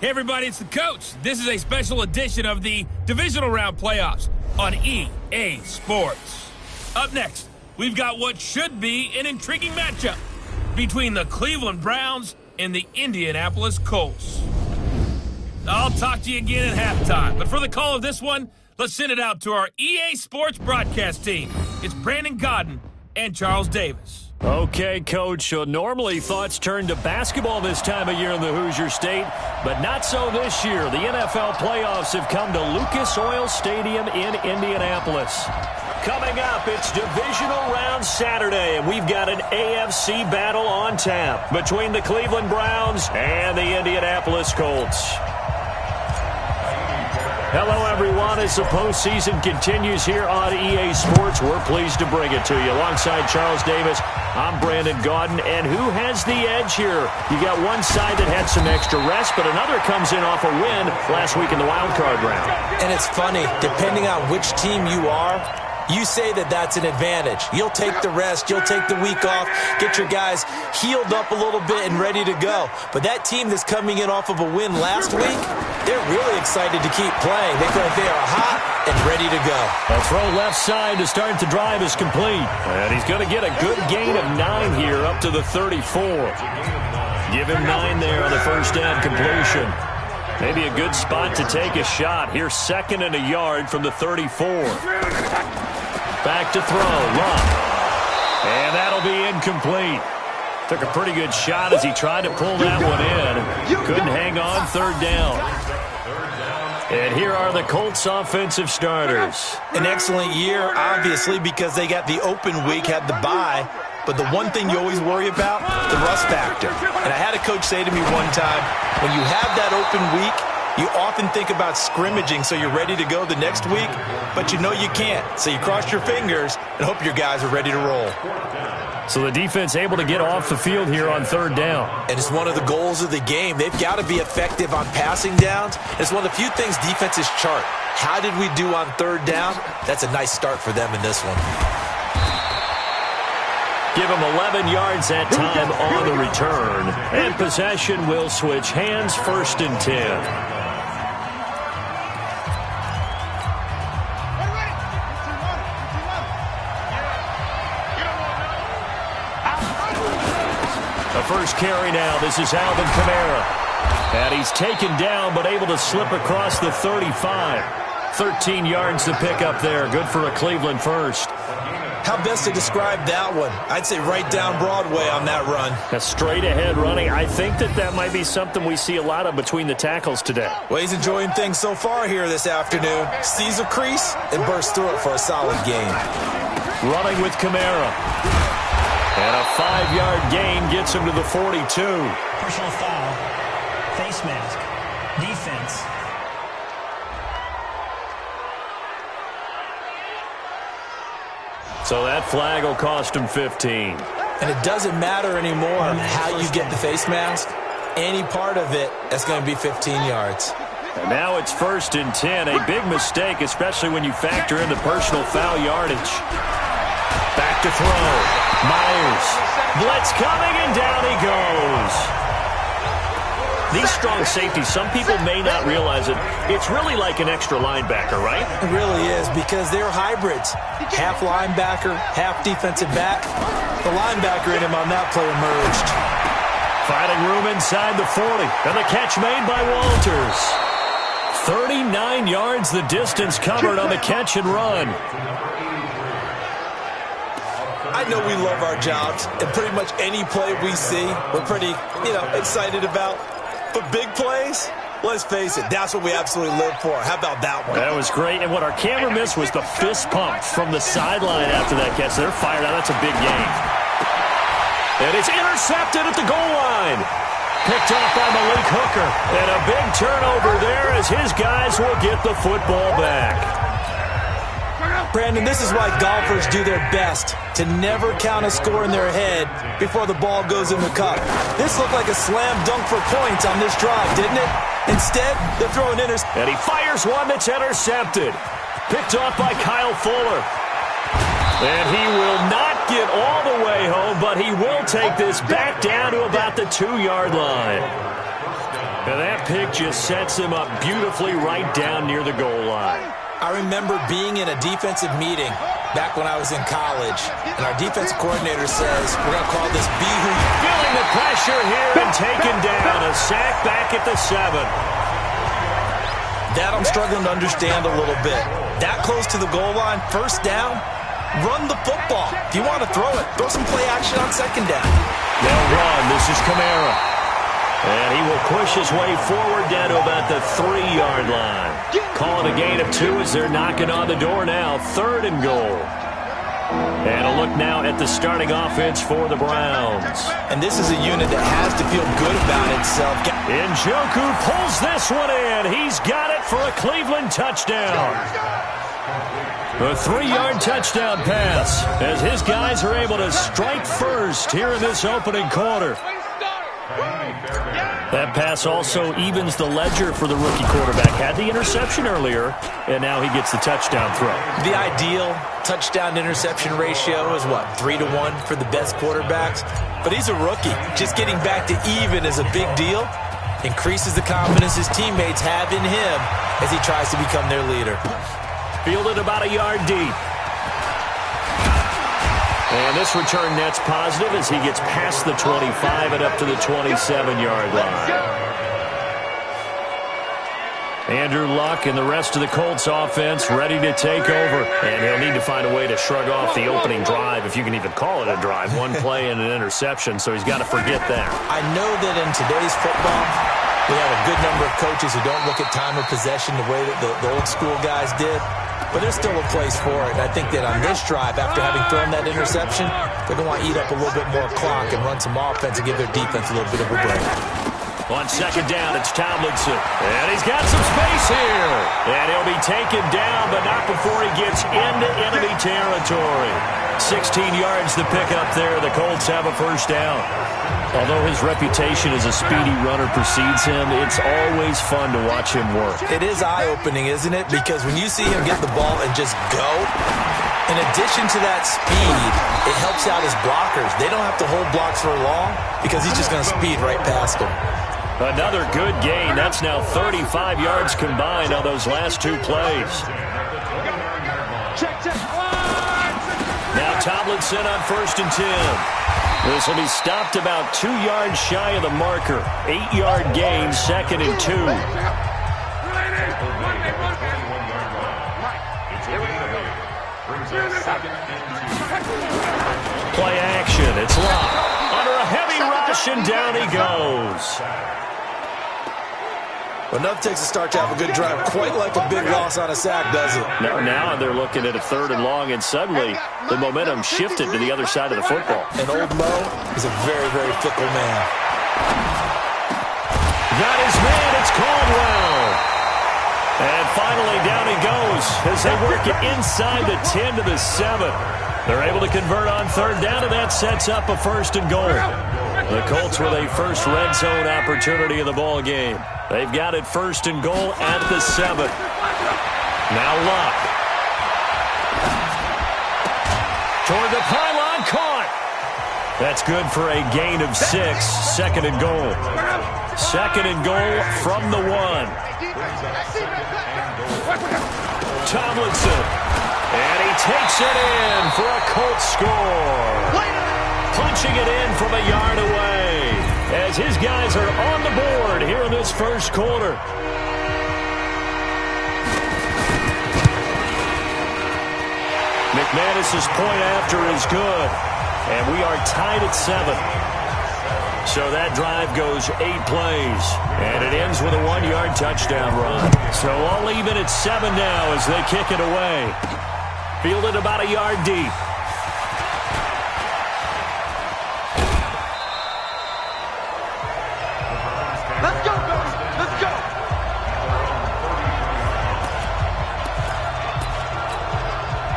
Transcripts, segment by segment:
Hey everybody, it's the coach. This is a special edition of the Divisional Round Playoffs on EA Sports. Up next, we've got what should be an intriguing matchup between the Cleveland Browns and the Indianapolis Colts. I'll talk to you again at halftime, but for the call of this one, let's send it out to our EA Sports broadcast team. It's Brandon Godden and Charles Davis. Okay, Coach, so normally thoughts turn to basketball this time of year in the Hoosier State, but not so this year. The NFL playoffs have come to Lucas Oil Stadium in Indianapolis. Coming up, it's Divisional Round Saturday, and we've got an AFC battle on tap between the Cleveland Browns and the Indianapolis Colts. Hello, everyone. As the postseason continues here on EA Sports, we're pleased to bring it to you. Alongside Charles Davis, I'm Brandon Godden. And who has the edge here? You got one side that had some extra rest, but another comes in off a win last week in the wild card round. And it's funny, depending on which team you are, you say that that's an advantage. You'll take the rest, you'll take the week off, get your guys healed up a little bit and ready to go. But that team that's coming in off of a win last week, they're really excited to keep playing. They feel like they are hot and ready to go. A throw left side to start the drive is complete. And he's going to get a good gain of 9 here up to the 34. Give him 9 there on the first down completion. Maybe a good spot to take a shot. Here's 2nd and a yard from the 34. Back to throw, Luck. And that'll be incomplete. Took a pretty good shot as he tried to pull that one in. Couldn't hang on, 3rd down. And here are the Colts offensive starters. An excellent year, obviously, because they got the open week, had the bye. But the one thing you always worry about, the rust factor. And I had a coach say to me one time, when you have that open week, you often think about scrimmaging so you're ready to go the next week, but you know you can't. So you cross your fingers and hope your guys are ready to roll. So the defense able to get off the field here on 3rd down. And it's one of the goals of the game. They've got to be effective on passing downs. It's one of the few things defenses chart. How did we do on 3rd down? That's a nice start for them in this one. Give him 11 yards that time on the return. And possession will switch hands, 1st and 10. The first carry now. This is Alvin Kamara. And he's taken down but able to slip across the 35. 13 yards to pick up there. Good for a Cleveland first. How best to describe that one? I'd say right down Broadway on that run. A straight ahead running. I think that might be something we see a lot of between the tackles today. Well, he's enjoying things so far here this afternoon. Sees a crease and bursts through it for a solid gain. Running with Kamara. And a 5-yard gain gets him to the 42. Personal foul. Face mask. Defense. So that flag will cost him 15. And it doesn't matter anymore how you get the face mask. Any part of it, that's going to be 15 yards. And now it's 1st and 10. A big mistake, especially when you factor in the personal foul yardage. Back to throw. Myers. Blitz coming, and down he goes. These strong safeties, some people may not realize it. It's really like an extra linebacker, right? It really is, because they're hybrids. Half linebacker, half defensive back. The linebacker in him on that play emerged. Finding room inside the 40. And the catch made by Walters. 39 yards the distance covered on the catch and run. I know we love our jobs, and pretty much any play we see, we're pretty, excited about. But big plays, let's face it, that's what we absolutely live for. How about that one? That was great, and what our camera missed was the fist pump from the sideline after that catch. They're fired out. That's a big gain. And it's intercepted at the goal line. Picked off by Malik Hooker. And a big turnover there as his guys will get the football back. Brandon, this is why golfers do their best to never count a score in their head before the ball goes in the cup. This looked like a slam dunk for points on this drive, didn't it? Instead, they're throwing And he fires one that's intercepted. Picked off by Kyle Fuller. And he will not get all the way home, but he will take this back down to about the 2-yard line. And that pick just sets him up beautifully right down near the goal line. I remember being in a defensive meeting back when I was in college, and our defensive coordinator says, we're going to call this Be Who You. Feeling the pressure here and taken down. A sack back at the 7. That I'm struggling to understand a little bit. That close to the goal line, first down, run the football. If you want to throw it, throw some play action on second down. They'll run. This is Kamara. And he will push his way forward down to about the 3-yard line. Call it a gain of 2 as they're knocking on the door now. 3rd and goal. And a look now at the starting offense for the Browns. And this is a unit that has to feel good about itself. Njoku pulls this one in. He's got it for a Cleveland touchdown. A 3-yard touchdown pass as his guys are able to strike first here in this opening quarter. That pass also evens the ledger for the rookie quarterback. Had the interception earlier, and now he gets the touchdown throw. The ideal touchdown-interception ratio is, what, 3-to-1 for the best quarterbacks? But he's a rookie. Just getting back to even is a big deal. Increases the confidence his teammates have in him as he tries to become their leader. Fielded about a yard deep. And this return net's positive as he gets past the 25 and up to the 27-yard line. Andrew Luck and the rest of the Colts offense ready to take over. And he'll need to find a way to shrug off the opening drive, if you can even call it a drive. One play and an interception, so he's got to forget that. I know that in today's football, we have a good number of coaches who don't look at time of possession the way that the old school guys did. But there's still a place for it. And I think that on this drive, after having thrown that interception, they're going to want to eat up a little bit more clock and run some offense and give their defense a little bit of a break. On second down, it's Tomlinson. And he's got some space here. And he'll be taken down, but not before he gets into enemy territory. 16 yards to pick up there. The Colts have a first down. Although his reputation as a speedy runner precedes him, it's always fun to watch him work. It is eye-opening, isn't it? Because when you see him get the ball and just go, in addition to that speed, it helps out his blockers. They don't have to hold blocks for long because he's just going to speed right past them. Another good gain. That's now 35 yards combined on those last 2 plays. Now Tomlinson on 1st and 10. This will be stopped about 2 yards shy of the marker. 8-yard gain, 2nd and 2. Play action. It's locked. Under a heavy rush, and down he goes. Well, enough takes a start to have a good drive. Quite like a big loss on a sack, does it? Now they're looking at a 3rd and long, and suddenly the momentum shifted to the other side of the football. And old Mo is a very, very fickle man. Got his man. It's Caldwell. And finally down he goes as they work it inside the 10 to the 7. They're able to convert on 3rd down, and that sets up a 1st and goal. The Colts with a first red zone opportunity in the ball game. They've got it 1st and goal at the 7. Now Luck. Toward the pylon, caught. That's good for a gain of 6. 2nd and goal. 2nd and goal from the 1. Tomlinson. And he takes it in for a Colts score. Punching it in from a yard away as his guys are on the board here in this first quarter. McManus's point after is good, and we are tied at 7. So that drive goes 8 plays, and it ends with a 1-yard touchdown run. So all even at 7 now as they kick it away. Fielded about a yard deep.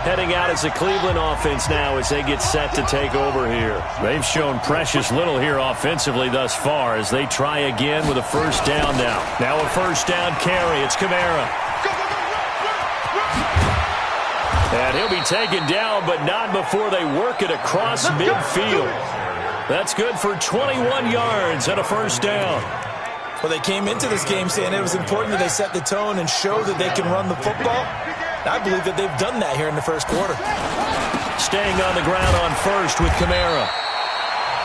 Heading out as a Cleveland offense now as they get set to take over here. They've shown precious little here offensively thus far as they try again with a first down now. Now a first down carry. It's Kamara. And he'll be taken down, but not before they work it across midfield. That's good for 21 yards and a first down. Well, they came into this game saying it was important that they set the tone and show that they can run the football. I believe that they've done that here in the first quarter. Staying on the ground on first with Kamara.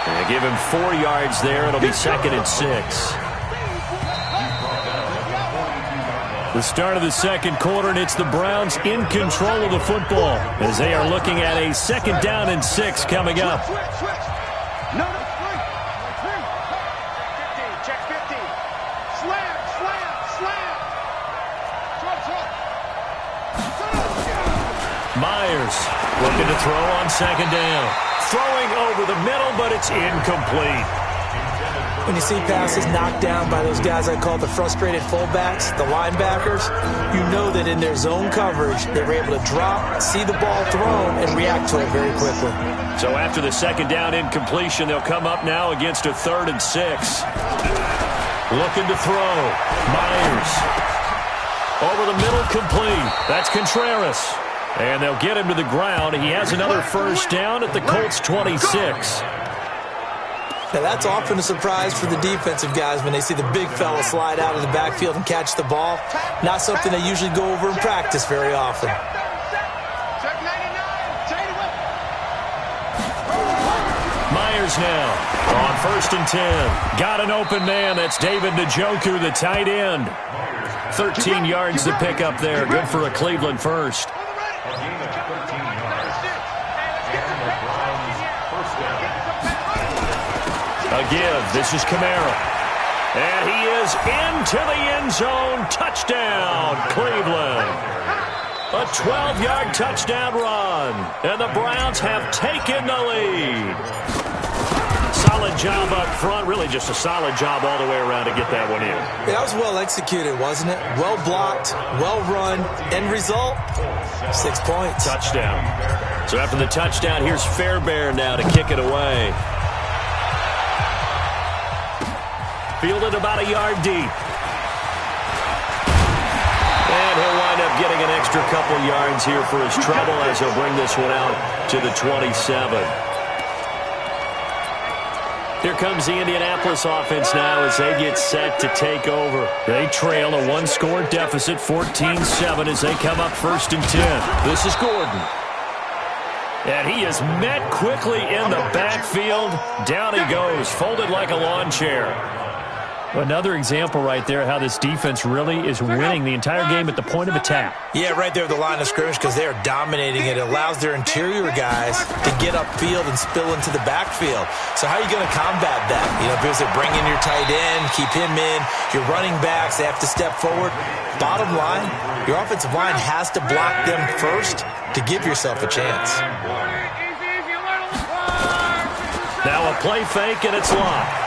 They give him 4 yards there. It'll be 2nd and 6. The start of the second quarter, and it's the Browns in control of the football as they are looking at a 2nd down and 6 coming up. Myers looking to throw on 2nd down. Throwing over the middle, but it's incomplete. When you see passes knocked down by those guys I call the frustrated fullbacks, the linebackers, you know that in their zone coverage, they were able to drop, see the ball thrown, and react to it very quickly. So after the 2nd down incompletion, they'll come up now against a 3rd and 6. Looking to throw. Myers. Over the middle, complete. That's Contreras. And they'll get him to the ground. He has another 1st down at the Colts' 26. Now, that's often a surprise for the defensive guys when they see the big fella slide out of the backfield and catch the ball. Not something they usually go over in practice very often. Myers now on 1st and 10. Got an open man. That's David Njoku, the tight end. 13 yards to pick up there. Good for a Cleveland first. Again, this is Kamara. And he is into the end zone. Touchdown, Cleveland. A 12-yard touchdown run. And the Browns have taken the lead. Solid job up front. Really just a solid job all the way around to get that one in. Yeah, that was well executed, wasn't it? Well blocked, well run. End result, 6 points. Touchdown. So after the touchdown, here's Fairbairn now to kick it away. Fielded about a yard deep. And he'll wind up getting an extra couple yards here for his trouble as he'll bring this one out to the 27. Here comes the Indianapolis offense now as they get set to take over. They trail a 1-score deficit, 14-7, as they come up 1st and 10. This is Gordon. And he is met quickly in the backfield. Down he goes, folded like a lawn chair. Another example right there how this defense really is winning the entire game at the point of attack. Yeah, right there at the line of scrimmage because they are dominating it. It allows their interior guys to get upfield and spill into the backfield. So how are you going to combat that? You know, because they bring in your tight end, keep him in, your running backs, they have to step forward. Bottom line, your offensive line has to block them first to give yourself a chance. Now a play fake, and it's locked.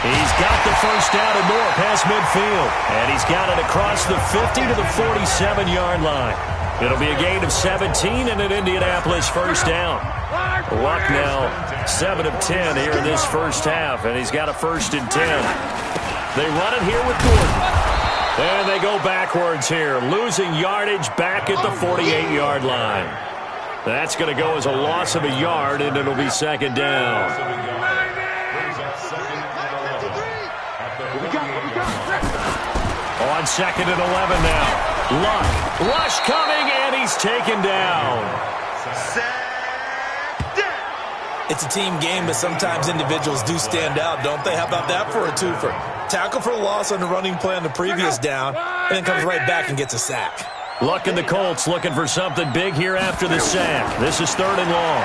He's got the 1st down and more past midfield. And he's got it across the 50 to the 47-yard line. It'll be a gain of 17 and an Indianapolis 1st down. Luck now 7 of 10 here in this first half. And he's got a 1st and 10. They run it here with Gordon. And they go backwards here, losing yardage back at the 48-yard line. That's going to go as a loss of a yard, and it'll be 2nd down. On 2nd and 11 now. Luck. Rush coming, and he's taken down. It's a team game, but sometimes individuals do stand out, don't they? How about that for a twofer? Tackle for a loss on the running play on the previous down, and then comes right back and gets a sack. Luck and the Colts looking for something big here after the sack. This is 3rd and long.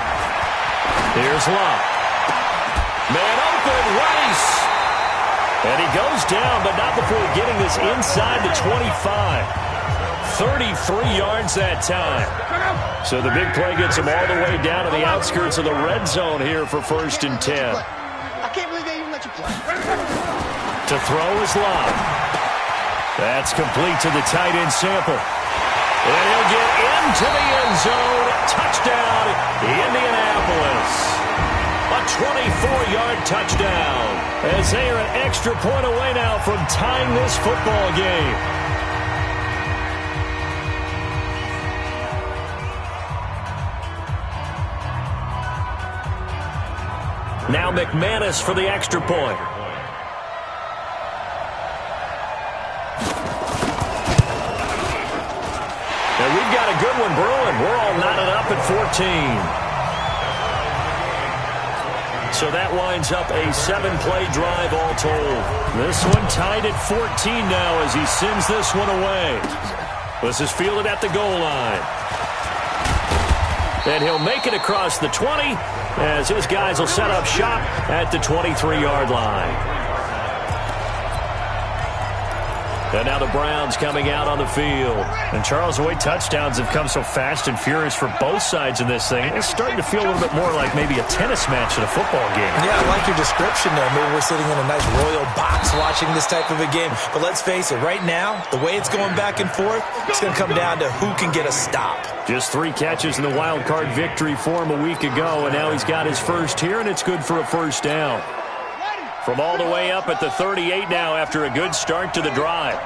Here's Luck. Man open, Rice. And he goes down, but not before getting this inside the 25. 33 yards that time. So the big play gets him all the way down to the outskirts of the red zone here for 1st and 10. I can't believe they even let you play. To throw is Love. That's complete to the tight end Sample. And he'll get into the end zone. Touchdown, Indianapolis. A 24-yard touchdown. As they are an extra point away now from tying this football game. Now McManus for the extra point. got a good one brewing. We're all knotted up at 14. So that winds up a 7-play drive all told. This one tied at 14 now as he sends this one away. This is fielded at the goal line. And he'll make it across the 20 as his guys will set up shop at the 23-yard line. And now the Browns coming out on the field. And Charles, the way touchdowns have come so fast and furious for both sides in this thing, it's starting to feel a little bit more like maybe a tennis match at a football game. Yeah, I like your description there. Maybe we're sitting in a nice royal box watching this type of a game. But let's face it, right now, the way it's going back and forth, it's going to come down to who can get a stop. Just 3 catches in the wild card victory for him a week ago, and now he's got his first here, and it's good for a first down. From all the way up at the 38 now after a good start to the drive.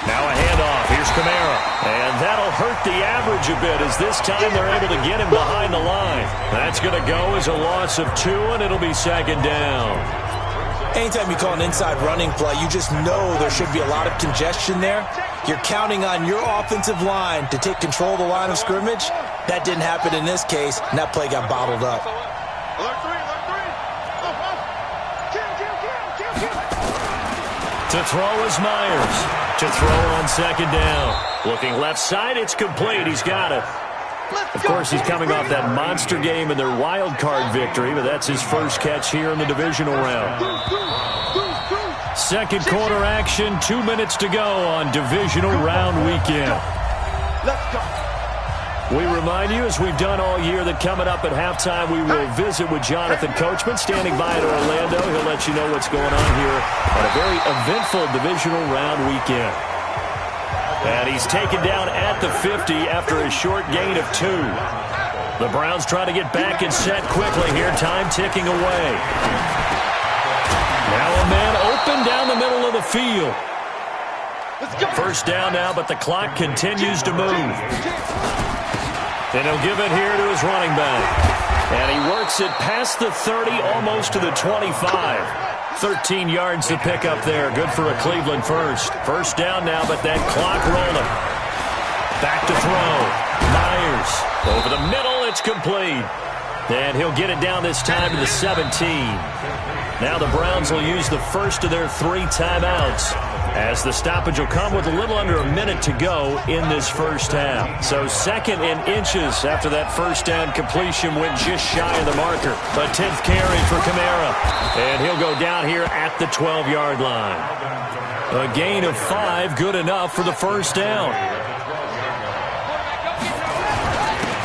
Now a handoff. Here's Kamara. And that'll hurt the average a bit as this time they're able to get him behind the line. That's going to go as a loss of 2, and it'll be second down. Anytime you call an inside running play, you just know there should be a lot of congestion there. You're counting on your offensive line to take control of the line of scrimmage. That didn't happen in this case, and that play got bottled up. To throw is Myers. To throw on second down. Looking left side, it's complete. He's got it. Of course, he's coming off that monster game in their wild card victory, but that's his first catch here in the divisional round. Second quarter action, 2 minutes to go on divisional round weekend. Let's go. We remind you, as we've done all year, that coming up at halftime, we will visit with Jonathan Coachman standing by at Orlando. He'll let you know what's going on here on a very eventful divisional round weekend. And he's taken down at the 50 after a short gain of 2. The Browns try to get back and set quickly here, time ticking away. Now a man open down the middle of the field. First down now, but the clock continues to move. And he'll give it here to his running back. And he works it past the 30, almost to the 25. 13 yards to pick up there. Good for a Cleveland first. First down now, but that clock rolling. Back to throw. Myers. Over the middle, it's complete. And he'll get it down this time to the 17. Now the Browns will use the first of their 3 timeouts, as the stoppage will come with a little under a minute to go in this first half. So second and inches after that first down completion went just shy of the marker. A 10th carry for Kamara. And he'll go down here at the 12-yard line. A gain of 5, good enough for the first down.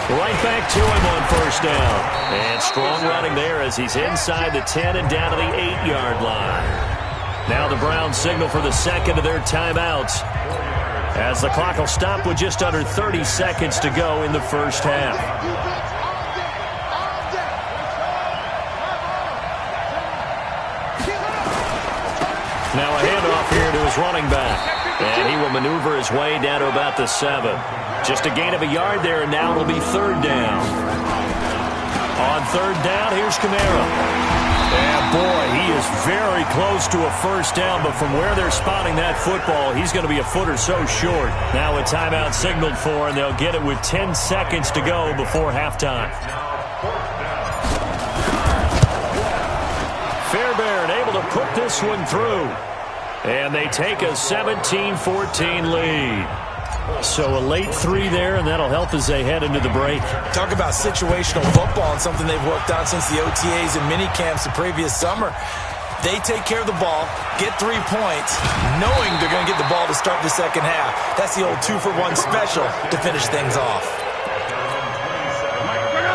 Right back to him on first down. And strong running there as he's inside the 10 and down to the 8-yard line. Now the Browns signal for the second of their timeouts, as the clock will stop with just under 30 seconds to go in the first half. Now a handoff here to his running back, and he will maneuver his way down to about the 7. Just a gain of a yard there, and now it'll be third down. On third down, here's Kamara. And boy, he is very close to a first down, but from where they're spotting that football, he's going to be a foot or so short. Now a timeout signaled for, and they'll get it with 10 seconds to go before halftime. Fairbairn able to put this one through. And they take a 17-14 lead. So a late 3 there, and that'll help as they head into the break. Talk about situational football and something they've worked on since the OTAs and mini camps the previous summer. They take care of the ball, get 3 points, knowing they're going to get the ball to start the second half. That's the old 2-for-1 special to finish things off.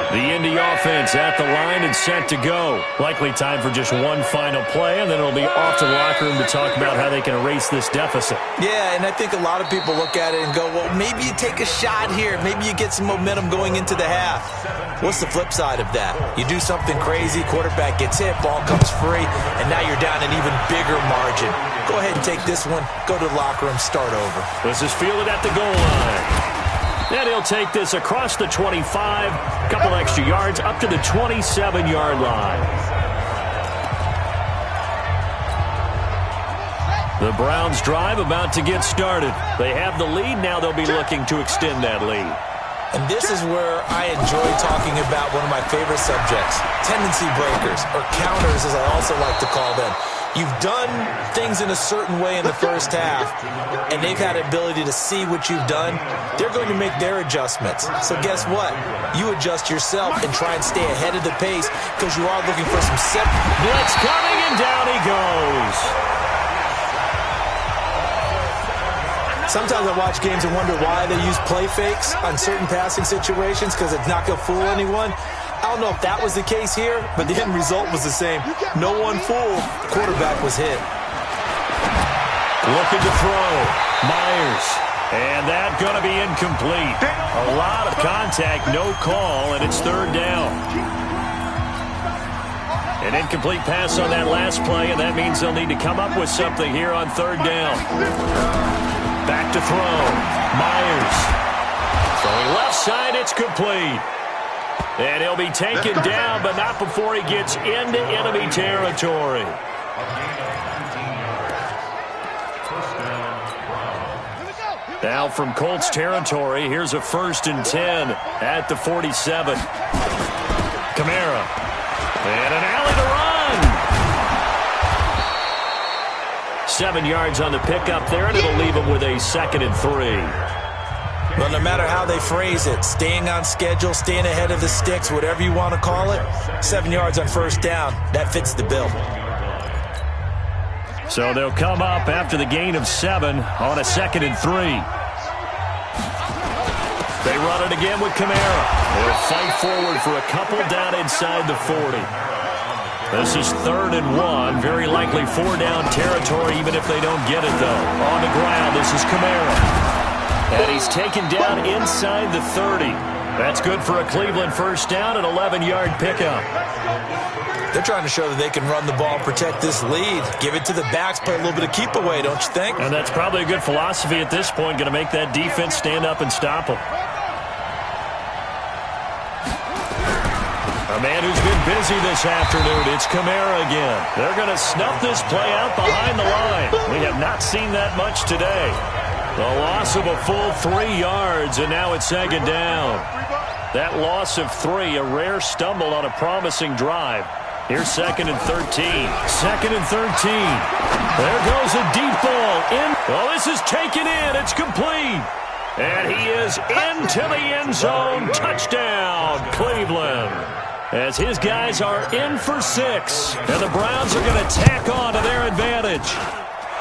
The Indy offense at the line and set to go. Likely time for just one final play, and then it'll be off to the locker room to talk about how they can erase this deficit. Yeah, and I think a lot of people look at it and go, well, maybe you take a shot here. Maybe you get some momentum going into the half. What's the flip side of that? You do something crazy, quarterback gets hit, ball comes free, and now you're down an even bigger margin. Go ahead and take this one, go to the locker room, start over. This is fielded at the goal line. And he'll take this across the 25, couple extra yards, up to the 27-yard line. The Browns' drive about to get started. They have the lead. Now they'll be looking to extend that lead. And this is where I enjoy talking about one of my favorite subjects, tendency breakers, or counters as I also like to call them. You've done things in a certain way in the first half, and they've had the ability to see what you've done. They're going to make their adjustments. So guess what? You adjust yourself and try and stay ahead of the pace because you are looking for some blitz coming, and down he goes. Sometimes I watch games and wonder why they use play fakes on certain passing situations because it's not going to fool anyone. I don't know if that was the case here, but the end result was the same. No one fooled. The quarterback was hit. Looking to throw. Myers. And that's going to be incomplete. A lot of contact, no call, and it's third down. An incomplete pass on that last play, and that means they'll need to come up with something here on third down. Back to throw. Myers. Throwing left side, it's complete. And he'll be taken down, but not before he gets into enemy territory. Now from Colts territory, here's a 1st and 10 at the 47. Kamara. And an alley to run. 7 yards on the pickup there, and it'll leave him with a 2nd and 3. Well, no matter how they phrase it, staying on schedule, staying ahead of the sticks, whatever you want to call it, 7 yards on first down, that fits the bill. So they'll come up after the gain of 7 on a 2nd and 3. They run it again with Kamara. They'll fight forward for a couple down inside the 40. This is 3rd and 1. Very likely 4-down territory, even if they don't get it, though. On the ground, this is Kamara. And he's taken down inside the 30. That's good for a Cleveland first down, an 11-yard pickup. They're trying to show that they can run the ball and protect this lead. Give it to the backs, play a little bit of keep away, don't you think? And that's probably a good philosophy at this point, going to make that defense stand up and stop them. A man who's been busy this afternoon, it's Kamara again. They're going to snuff this play out behind the line. We have not seen that much today. The loss of a full 3 yards, and now it's 2nd down. That loss of 3, a rare stumble on a promising drive. Here's 2nd and 13. 2nd and 13. There goes a deep ball. Oh, this is taken in. It's complete. And he is into the end zone. Touchdown, Cleveland. As his guys are in for 6. And the Browns are going to tack on to their advantage.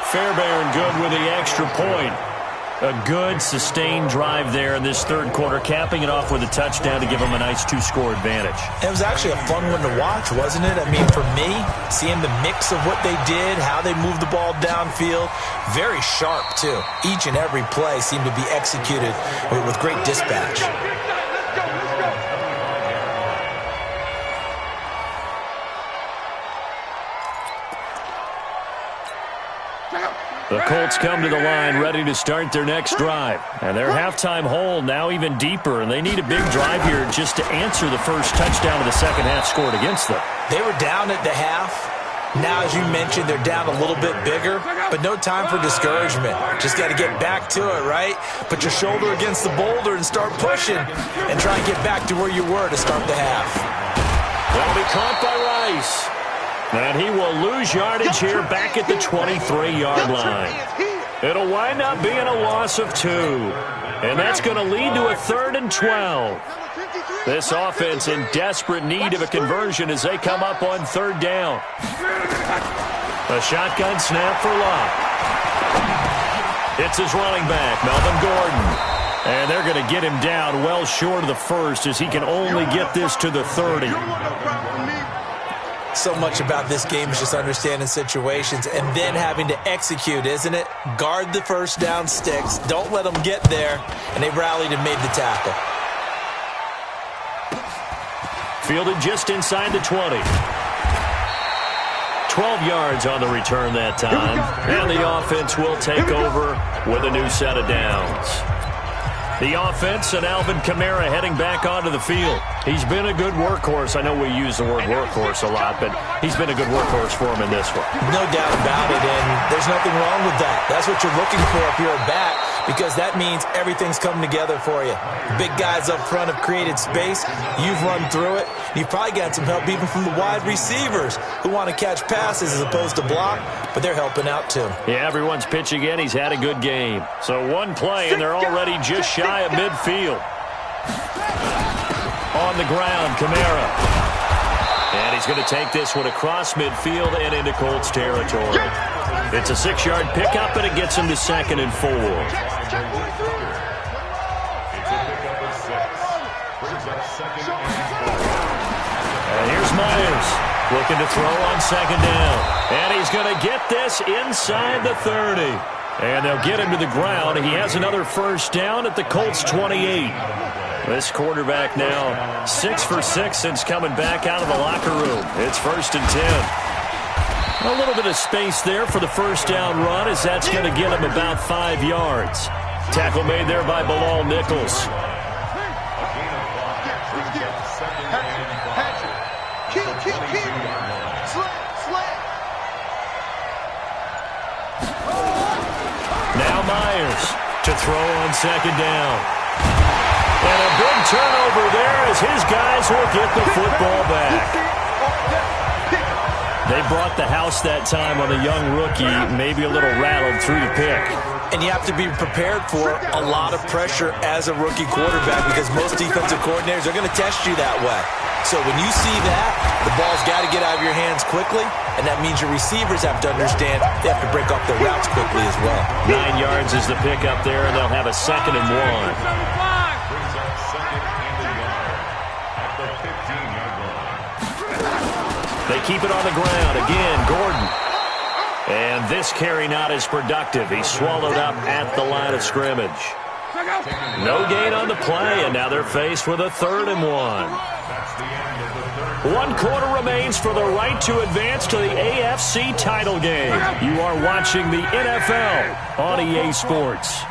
Fairbairn good with the extra point. A good, sustained drive there in this third quarter, capping it off with a touchdown to give them a nice 2-score advantage. It was actually a fun one to watch, wasn't it? I mean, for me, seeing the mix of what they did, how they moved the ball downfield, very sharp, too. Each and every play seemed to be executed with great dispatch. The Colts come to the line ready to start their next drive. And their halftime hole now even deeper, and they need a big drive here just to answer the first touchdown of the second half scored against them. They were down at the half. Now, as you mentioned, they're down a little bit bigger, but no time for discouragement. Just got to get back to it, right? Put your shoulder against the boulder and start pushing and try and get back to where you were to start the half. That'll be caught by Rice. And he will lose yardage here back at the 23-yard line. It'll wind up being a loss of 2. And that's going to lead to a 3rd and 12. This offense in desperate need of a conversion as they come up on 3rd down. A shotgun snap for Locke. It's his running back, Melvin Gordon. And they're going to get him down well short of the first as he can only get this to the 30. So much about this game is just understanding situations and then having to execute, isn't it? Guard the first down sticks. Don't let them get there. And they rallied and made the tackle. Fielded just inside the 20. 12 yards on the return that time. And the offense will take over with a new set of downs. The offense and Alvin Kamara heading back onto the field. He's been a good workhorse. I know we use the word workhorse a lot, but he's been a good workhorse for him in this one. No doubt about it, and there's nothing wrong with that. That's what you're looking for if you're a back, because that means everything's coming together for you. Big guys up front have created space. You've run through it. You've probably got some help even from the wide receivers who want to catch passes as opposed to block, but they're helping out too. Yeah, everyone's pitching in. He's had a good game. So one play, and they're already just shy of midfield. On the ground, Kamara. And he's going to take this one across midfield and into Colts territory. It's a 6-yard pickup, and it gets him to 2nd and 4. And here's Myers looking to throw on 2nd down. And he's going to get this inside the 30. And they'll get him to the ground. He has another first down at the Colts 28. This quarterback now 6 for 6 since coming back out of the locker room. It's 1st and 10. A little bit of space there for the first down run, as that's going to get him about 5 yards. Tackle made there by Bilal Nichols. Now Myers to throw on 2nd down. And a big turnover there as his guys will get the football back. They brought the house that time on the young rookie, maybe a little rattled through the pick. And you have to be prepared for a lot of pressure as a rookie quarterback, because most defensive coordinators are going to test you that way. So when you see that, the ball's got to get out of your hands quickly, and that means your receivers have to understand they have to break off their routes quickly as well. 9 yards is the pickup there, and they'll have a 2nd and 1. They keep it on the ground. Again, Gordon. And this carry not as productive. He's swallowed up at the line of scrimmage. No gain on the play, and now they're faced with a 3rd and 1. 1 quarter remains for the right to advance to the AFC title game. You are watching the NFL on EA Sports.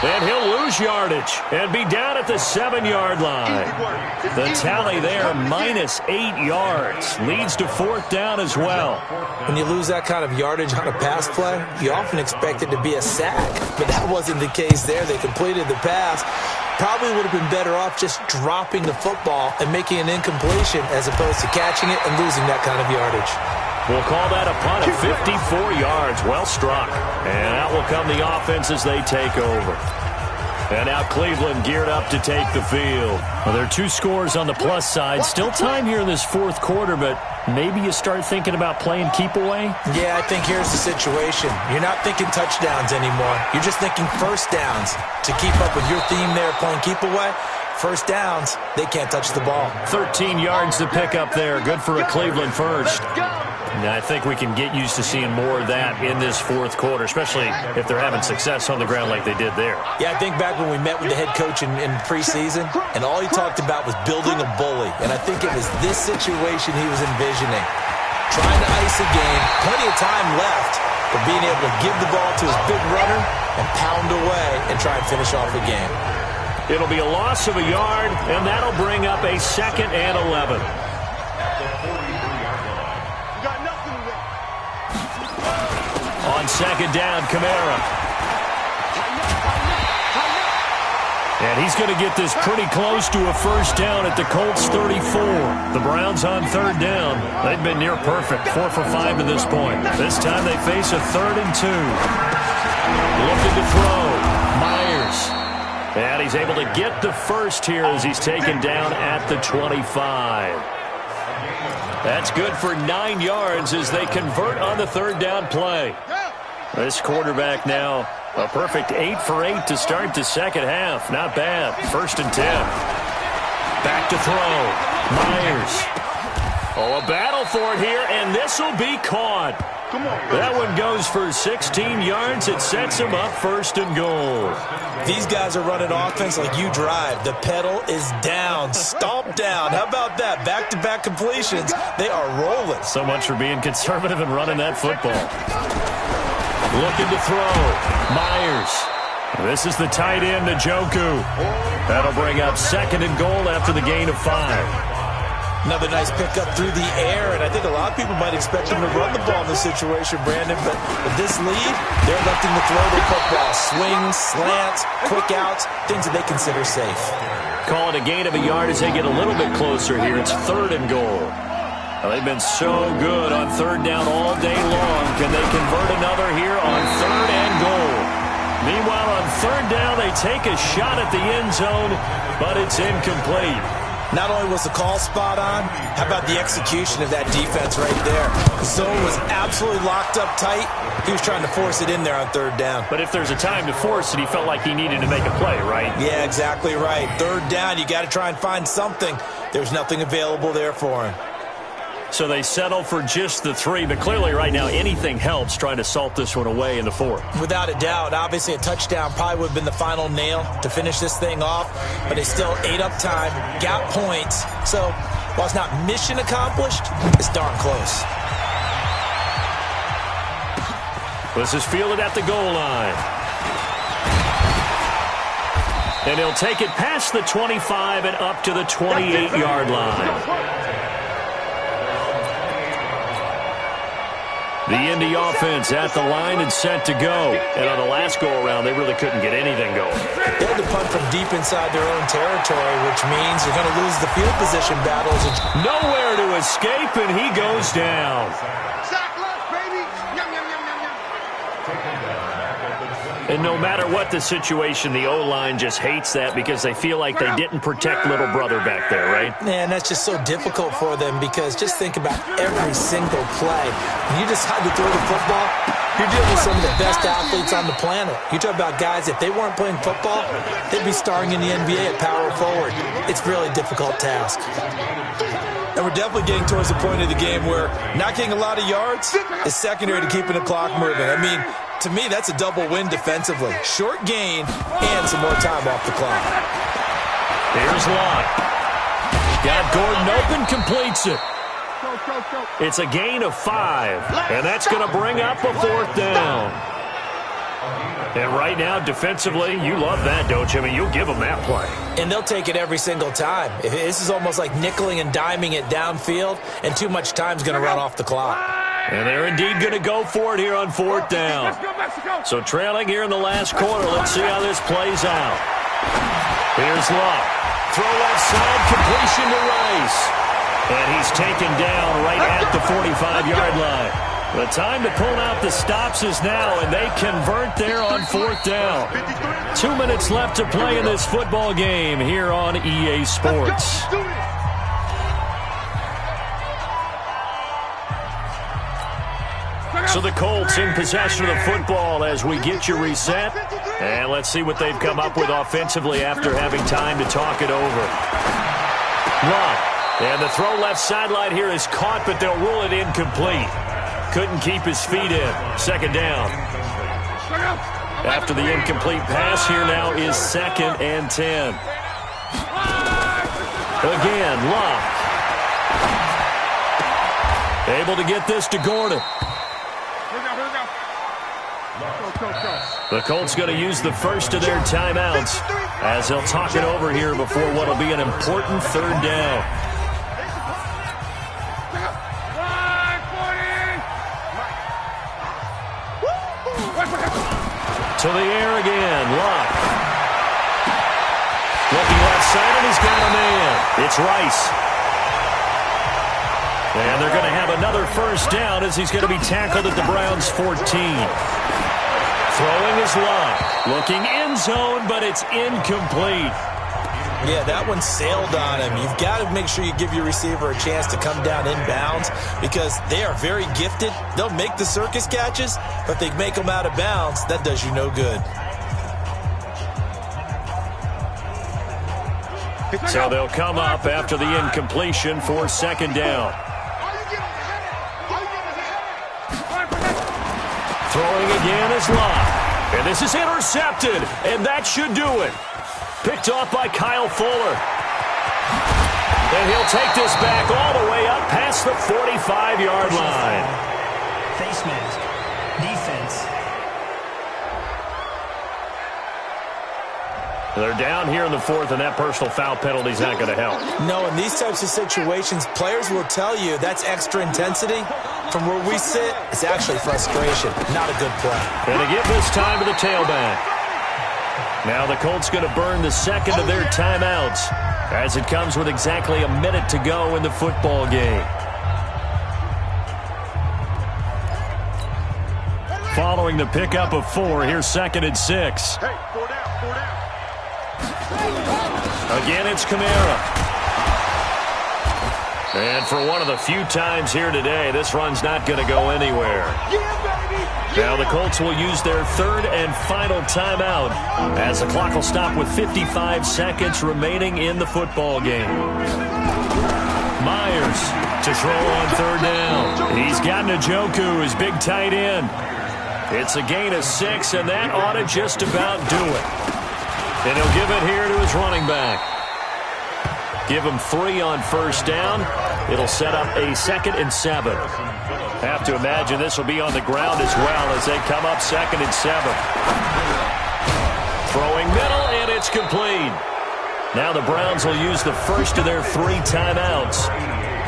And he'll lose yardage and be down at the 7-yard line. The tally there, -8 yards. Leads to 4th down as well. When you lose that kind of yardage on a pass play, you often expect it to be a sack. But that wasn't the case there. They completed the pass. Probably would have been better off just dropping the football and making an incompletion as opposed to catching it and losing that kind of yardage. We'll call that a punt of 54 yards. Well struck. And out will come the offense as they take over. And now Cleveland geared up to take the field. Well, there are 2 scores on the plus side. Still time here in this 4th quarter, but maybe you start thinking about playing keep away? Yeah, I think here's the situation. You're not thinking touchdowns anymore. You're just thinking first downs. To keep up with your theme there, playing keep away, first downs, they can't touch the ball. 13 yards to pick up there. Good for a Cleveland first. Now, I think we can get used to seeing more of that in this 4th quarter, especially if they're having success on the ground like they did there. Yeah, I think back when we met with the head coach in preseason, and all he talked about was building a bully. And I think it was this situation he was envisioning. Trying to ice a game, plenty of time left, but being able to give the ball to his big runner and pound away and try and finish off the game. It'll be a loss of a yard, and that'll bring up a 2nd and 11. On 2nd down, Kamara. And he's going to get this pretty close to a first down at the Colts 34. The Browns on 3rd down. They've been near perfect, 4 for 5 to this point. This time they face a 3rd and 2. Looking to throw. Myers. And he's able to get the first here as he's taken down at the 25. That's good for 9 yards as they convert on the 3rd down play. This quarterback now a perfect 8 for 8 to start the 2nd half. Not bad. 1st and 10. Back to throw. Myers. Oh, a battle for it here, and this will be caught. That one goes for 16 yards. It sets him up 1st and goal. These guys are running offense like you drive. The pedal is down, stomp down. How about that? Back-to-back completions. They are rolling. So much for being conservative and running that football. Looking to throw. Myers. This is the tight end, Njoku. That'll bring up 2nd and goal after the gain of 5. Another nice pickup through the air, and I think a lot of people might expect him to run the ball in this situation, Brandon, but with this lead, they're electing to throw the football. Swings, slants, quick outs, things that they consider safe. Call it a gain of a yard as they get a little bit closer here. It's 3rd and goal. Well, they've been so good on 3rd down all day long. Can they convert another here on 3rd and goal? Meanwhile, on 3rd down, they take a shot at the end zone, but it's incomplete. Not only was the call spot on, how about the execution of that defense right there? The zone was absolutely locked up tight. He was trying to force it in there on 3rd down. But if there's a time to force it, he felt like he needed to make a play, right? Yeah, exactly right. 3rd down, you got to try and find something. There's nothing available there for him. So they settle for just the 3, but clearly right now anything helps trying to salt this one away in the 4th. Without a doubt. Obviously a touchdown probably would have been the final nail to finish this thing off, but they still ate up time, got points. So while it's not mission accomplished, it's darn close. This is fielded at the goal line. And he'll take it past the 25 and up to the 28-yard line. The Indy offense at the line and set to go. And on the last go-around, they really couldn't get anything going. They had to punt from deep inside their own territory, which means they're going to lose the field position battles. Nowhere to escape, and he goes down. Sack left, baby. Yum, yum, yum, yum, yum. And no matter what the situation, the O-line just hates that because they feel like they didn't protect little brother back there, right? Man, that's just so difficult for them because just think about every single play. When you decide to throw the football, you're dealing with some of the best athletes on the planet. You talk about guys, if they weren't playing football, they'd be starring in the NBA at power forward. It's a really difficult task. And we're definitely getting towards the point of the game where not getting a lot of yards is secondary to keeping the clock moving. I mean, to me, that's a double win defensively. Short gain and some more time off the clock. Here's Locke. Got Gordon open, completes it. It's a gain of 5, and that's going to bring up a 4th down. And right now, defensively, you love that, don't you? I mean, you'll give them that play. And they'll take it every single time. This is almost like nickeling and diming it downfield, and too much time's going to run off the clock. And they're indeed going to go for it here on 4th down. So trailing here in the last quarter. Let's see how this plays out. Here's Locke. Throw left side, completion to Rice. And he's taken down right at the 45-yard line. The time to pull out the stops is now, and they convert there on 4th down. 2 minutes left to play in this football game here on EA Sports. So the Colts in possession of the football as we get you reset. And let's see what they've come up with offensively after having time to talk it over. Locke. And the throw left sideline here is caught, but they'll rule it incomplete. Couldn't keep his feet in. 2nd down. After the incomplete pass, here now is 2nd and 10. Again, Locke. Able to get this to Gordon. The Colts going to use the first of their timeouts as they'll talk it over here before what will be an important 3rd down. To the air again, Locke. Looking left side, and he's got a man. It's Rice. And they're going to have another 1st down as he's going to be tackled at the Browns' 14. Throwing is Locke. Looking end zone, but it's incomplete. Yeah, that one sailed on him. You've got to make sure you give your receiver a chance to come down inbounds because they are very gifted. They'll make the circus catches, but they make them out of bounds. That does you no good. So they'll come up after the incompletion for 2nd down. Throwing again is Locke. And this is intercepted, and that should do it. Picked off by Kyle Fuller. And he'll take this back all the way up past the 45-yard line. Face mask. Defense. They're down here in the fourth, and that personal foul penalty is not going to help. No, in these types of situations, players will tell you that's extra intensity. From where we sit, it's actually frustration, not a good play. And they give this time to the tailback. Now the Colts going to burn the second of their timeouts as it comes with exactly a minute to go in the football game. Following the pickup of 4, here's 2nd and 6. Hey, 4 down, 4 down. Again, it's Kamara. And for one of the few times here today, this run's not going to go anywhere. Yeah, baby. Now the Colts will use their 3rd and final timeout as the clock will stop with 55 seconds remaining in the football game. Myers to throw on 3rd down. He's got Njoku, his big tight end. It's a gain of 6, and that ought to just about do it. And he'll give it here to his running back. Give him 3 on 1st down. It'll set up a 2nd and 7. Have to imagine this will be on the ground as well as they come up 2nd and 7. Throwing middle, and it's complete. Now the Browns will use the first of their 3 timeouts.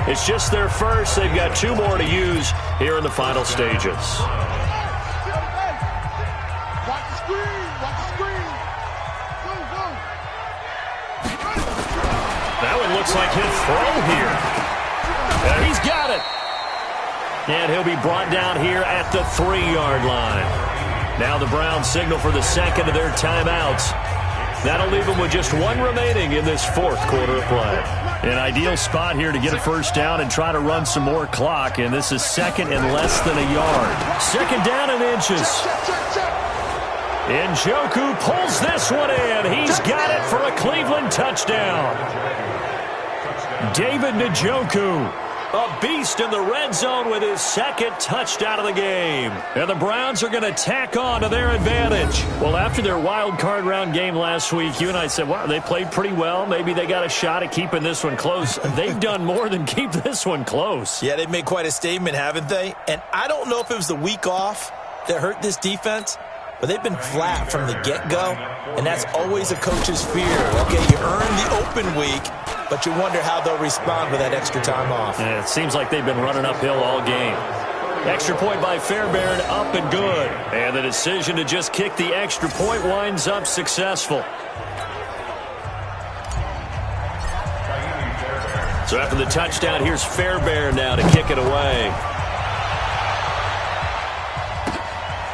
It's just their first. They've got 2 more to use here in the final stages. Looks like he'll throw here. And he's got it. And he'll be brought down here at the 3-yard line. Now the Browns signal for the second of their timeouts. That'll leave them with just 1 remaining in this 4th quarter of play. An ideal spot here to get a first down and try to run some more clock. And this is 2nd and less than a yard. 2nd down and inches. Njoku pulls this one in. He's got it for a Cleveland touchdown. David Njoku, a beast in the red zone with his 2nd touchdown of the game. And the Browns are going to tack on to their advantage. Well, after their wild card round game last week, you and I said, wow, they played pretty well. Maybe they got a shot at keeping this one close. They've done more than keep this one close. Yeah, they've made quite a statement, haven't they? And I don't know if it was the week off that hurt this defense, but they've been flat from the get-go, and that's always a coach's fear. Okay, you earn the open week, but you wonder how they'll respond with that extra time off. Yeah, it seems like they've been running uphill all game. Extra point by Fairbairn, up and good. And the decision to just kick the extra point winds up successful. So after the touchdown, here's Fairbairn now to kick it away.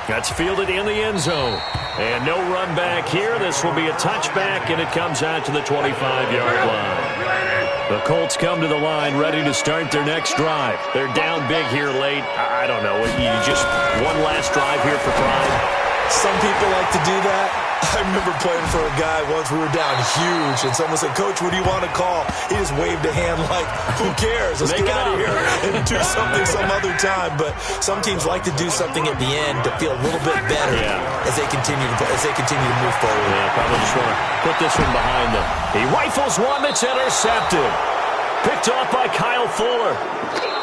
That's fielded in the end zone. And no run back here. This will be a touchback, and it comes out to the 25-yard line. The Colts come to the line ready to start their next drive. They're down big here late. I don't know. You just one last drive here for pride. Some people like to do that. I remember playing for a guy once. We were down huge, and someone said, "Coach, what do you want to call?" He just waved a hand like, "Who cares? Let's get out of here and do something some other time." But some teams like to do something at the end to feel a little bit better as they continue to move forward. Yeah, probably just want to put this one behind them. He rifles one that's intercepted. Picked off by Kyle Fuller.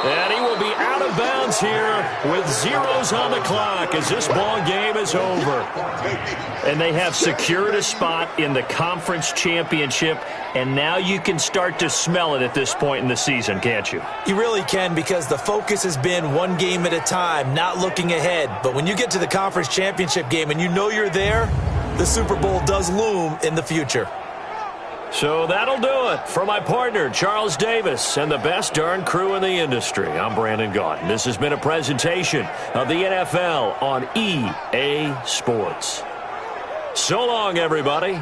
And he will be out of bounds here with zeros on the clock as this ball game is over. And they have secured a spot in the conference championship, and now you can start to smell it at this point in the season, can't you? You really can, because the focus has been one game at a time, not looking ahead. But when you get to the conference championship game and you know you're there, the Super Bowl does loom in the future. So that'll do it for my partner, Charles Davis, and the best darn crew in the industry. I'm Brandon Gaudin. This has been a presentation of the NFL on EA Sports. So long, everybody.